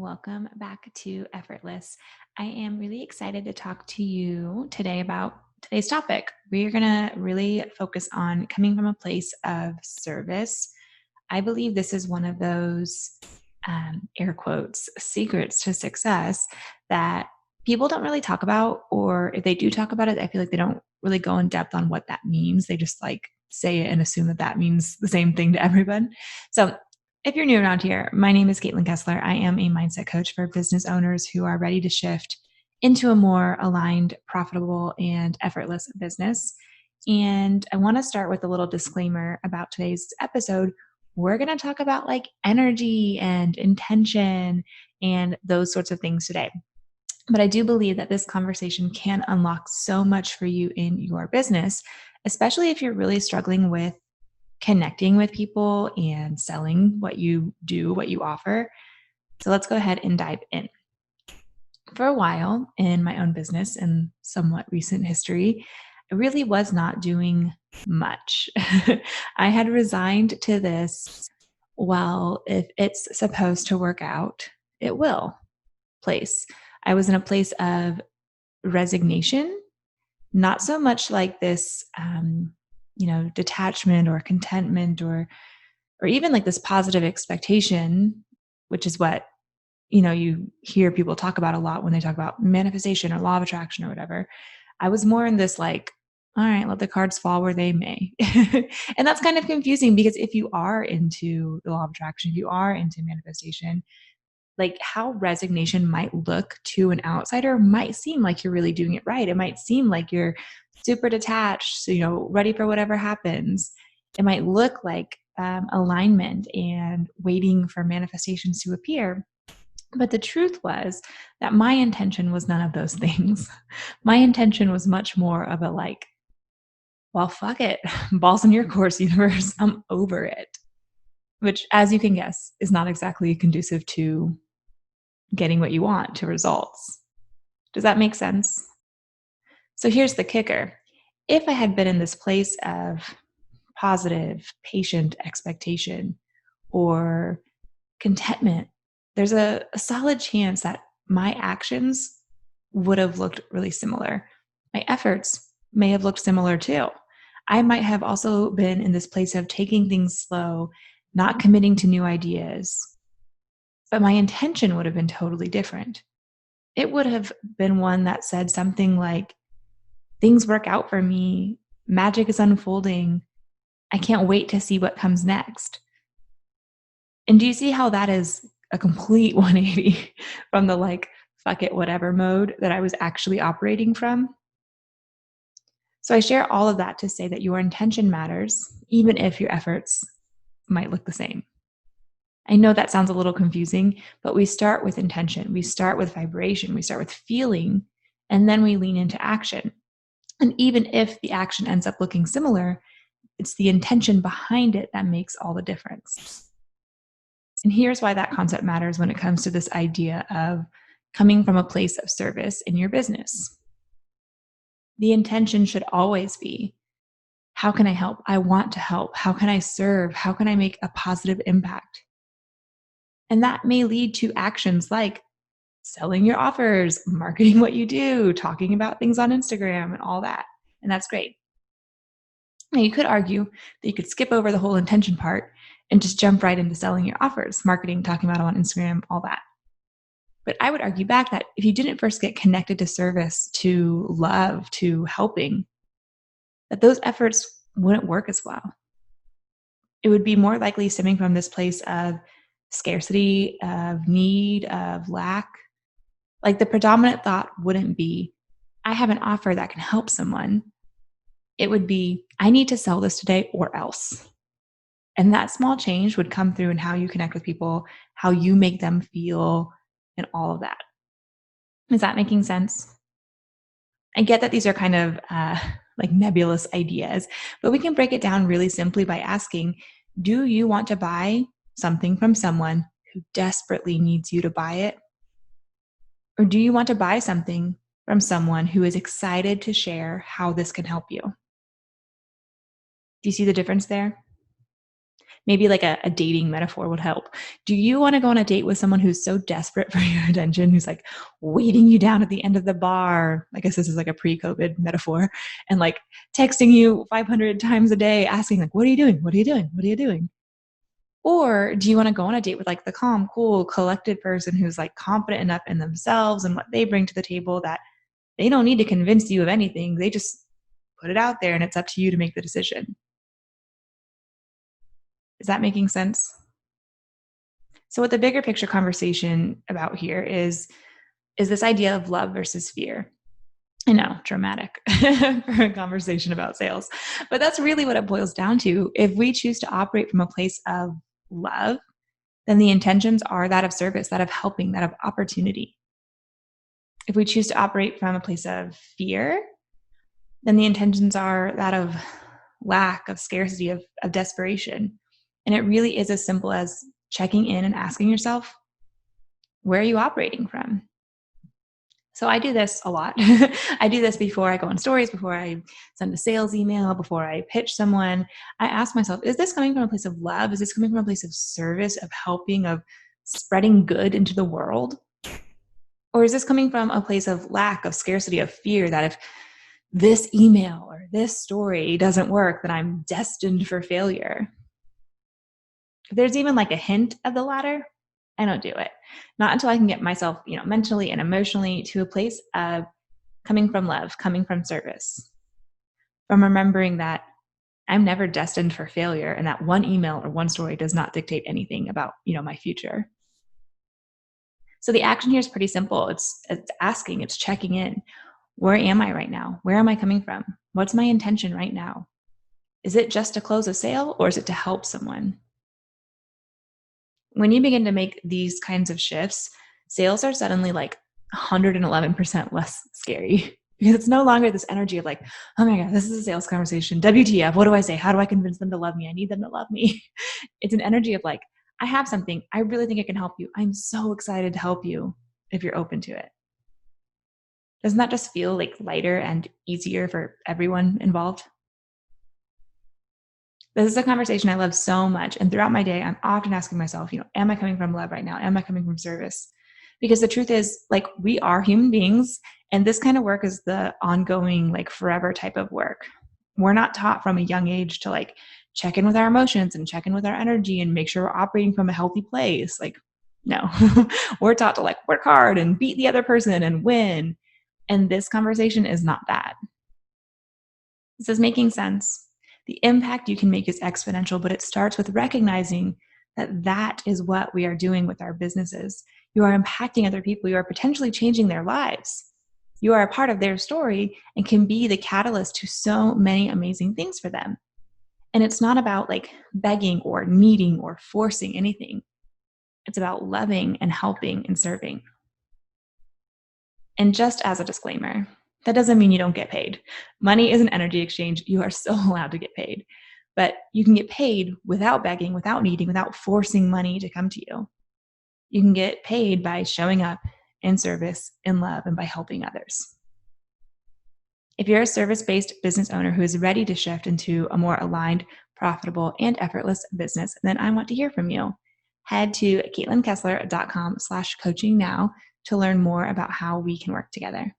welcome back to Effortless. I am really excited to talk to you today about today's topic. We're going to really focus on coming from a place of service. I believe this is one of those air quotes secrets to success that people don't really talk about, or if they do talk about it, I feel like they don't really go in depth on what that means. They just like say it and assume that that means the same thing to everyone. So if you're new around here, my name is Caitlin Kessler. I am a mindset coach for business owners who are ready to shift into a more aligned, profitable, and effortless business. And I want to start with a little disclaimer about today's episode. We're going to talk about like energy and intention and those sorts of things today. But I do believe that this conversation can unlock so much for you in your business, especially if you're really struggling with connecting with people and selling what you do, what you offer. So let's go ahead and dive in. For a while in my own business and somewhat recent history, I really was not doing much. I had resigned to this, well, if it's supposed to work out, it will place. I was in a place of resignation, not so much like this detachment or contentment or even like this positive expectation, which is what you hear people talk about a lot when they talk about manifestation or law of attraction or whatever. I was more in this like, all right, let the cards fall where they may. And that's kind of confusing because if you are into the law of attraction, if you are into manifestation, like how resignation might look to an outsider might seem like you're really doing it right. It might seem like you're super detached, so, ready for whatever happens. It might look like alignment and waiting for manifestations to appear. But the truth was that my intention was none of those things. My intention was much more of a like, well, fuck it. Balls in your course, universe. I'm over it. Which, as you can guess, is not exactly conducive to getting what you want, to results. Does that make sense? So here's the kicker. If I had been in this place of positive, patient expectation or contentment, there's a solid chance that my actions would have looked really similar. My efforts may have looked similar too. I might have also been in this place of taking things slow, not committing to new ideas, but my intention would have been totally different. It would have been one that said something like, things work out for me, magic is unfolding, I can't wait to see what comes next. And do you see how that is a complete 180 from the like, fuck it, whatever mode that I was actually operating from? So I share all of that to say that your intention matters, even if your efforts might look the same. I know that sounds a little confusing, but we start with intention. We start with vibration. We start with feeling, and then we lean into action. And even if the action ends up looking similar, it's the intention behind it that makes all the difference. And here's why that concept matters when it comes to this idea of coming from a place of service in your business. The intention should always be, how can I help? I want to help. How can I serve? How can I make a positive impact? And that may lead to actions like selling your offers, marketing what you do, talking about things on Instagram and all that. And that's great. Now, you could argue that you could skip over the whole intention part and just jump right into selling your offers, marketing, talking about them on Instagram, all that. But I would argue back that if you didn't first get connected to service, to love, to helping, that those efforts wouldn't work as well. It would be more likely stemming from this place of scarcity, of need, of lack. Like the predominant thought wouldn't be, I have an offer that can help someone. It would be, I need to sell this today or else. And that small change would come through in how you connect with people, how you make them feel, and all of that. Is that making sense? I get that these are kind of like nebulous ideas, but we can break it down really simply by asking, do you want to buy something from someone who desperately needs you to buy it? Or do you want to buy something from someone who is excited to share how this can help you? Do you see the difference there? Maybe like a dating metaphor would help. Do you want to go on a date with someone who's so desperate for your attention, who's like waiting you down at the end of the bar? I guess this is like a pre-COVID metaphor, and like texting you 500 times a day, asking like, what are you doing? What are you doing? What are you doing? Or do you want to go on a date with like the calm, cool, collected person who's like confident enough in themselves and what they bring to the table that they don't need to convince you of anything. They just put it out there and it's up to you to make the decision. Is that making sense? So what the bigger picture conversation about here is this idea of love versus fear. I know, dramatic for a conversation about sales. But that's really what it boils down to. If we choose to operate from a place of love, then the intentions are that of service, that of helping, that of opportunity. If we choose to operate from a place of fear, then the intentions are that of lack, of scarcity, of desperation. And it really is as simple as checking in and asking yourself, where are you operating from? So I do this a lot. I do this before I go on stories, before I send a sales email, before I pitch someone. I ask myself, is this coming from a place of love? Is this coming from a place of service, of helping, of spreading good into the world? Or is this coming from a place of lack, of scarcity, of fear that if this email or this story doesn't work, then I'm destined for failure? If there's even like a hint of the latter, I don't do it. Not until I can get myself, mentally and emotionally to a place of coming from love, coming from service, from remembering that I'm never destined for failure and that one email or one story does not dictate anything about, my future. So the action here is pretty simple. It's asking, it's checking in. Where am I right now? Where am I coming from? What's my intention right now? Is it just to close a sale or is it to help someone? When you begin to make these kinds of shifts, sales are suddenly like 111% less scary because it's no longer this energy of like, oh my God, this is a sales conversation. WTF, what do I say? How do I convince them to love me? I need them to love me. It's an energy of like, I have something. I really think I can help you. I'm so excited to help you if you're open to it. Doesn't that just feel like lighter and easier for everyone involved? This is a conversation I love so much. And throughout my day, I'm often asking myself, am I coming from love right now? Am I coming from service? Because the truth is, like, we are human beings, and this kind of work is the ongoing, like, forever type of work. We're not taught from a young age to like check in with our emotions and check in with our energy and make sure we're operating from a healthy place. Like, no, we're taught to like work hard and beat the other person and win. And this conversation is not that. This is making sense. The impact you can make is exponential, but it starts with recognizing that that is what we are doing with our businesses. You are impacting other people. You are potentially changing their lives. You are a part of their story and can be the catalyst to so many amazing things for them. And it's not about like begging or needing or forcing anything. It's about loving and helping and serving. And just as a disclaimer, that doesn't mean you don't get paid. Money is an energy exchange. You are still allowed to get paid. But you can get paid without begging, without needing, without forcing money to come to you. You can get paid by showing up in service, in love, and by helping others. If you're a service-based business owner who is ready to shift into a more aligned, profitable, and effortless business, then I want to hear from you. Head to CaitlinKessler.com/coaching now to learn more about how we can work together.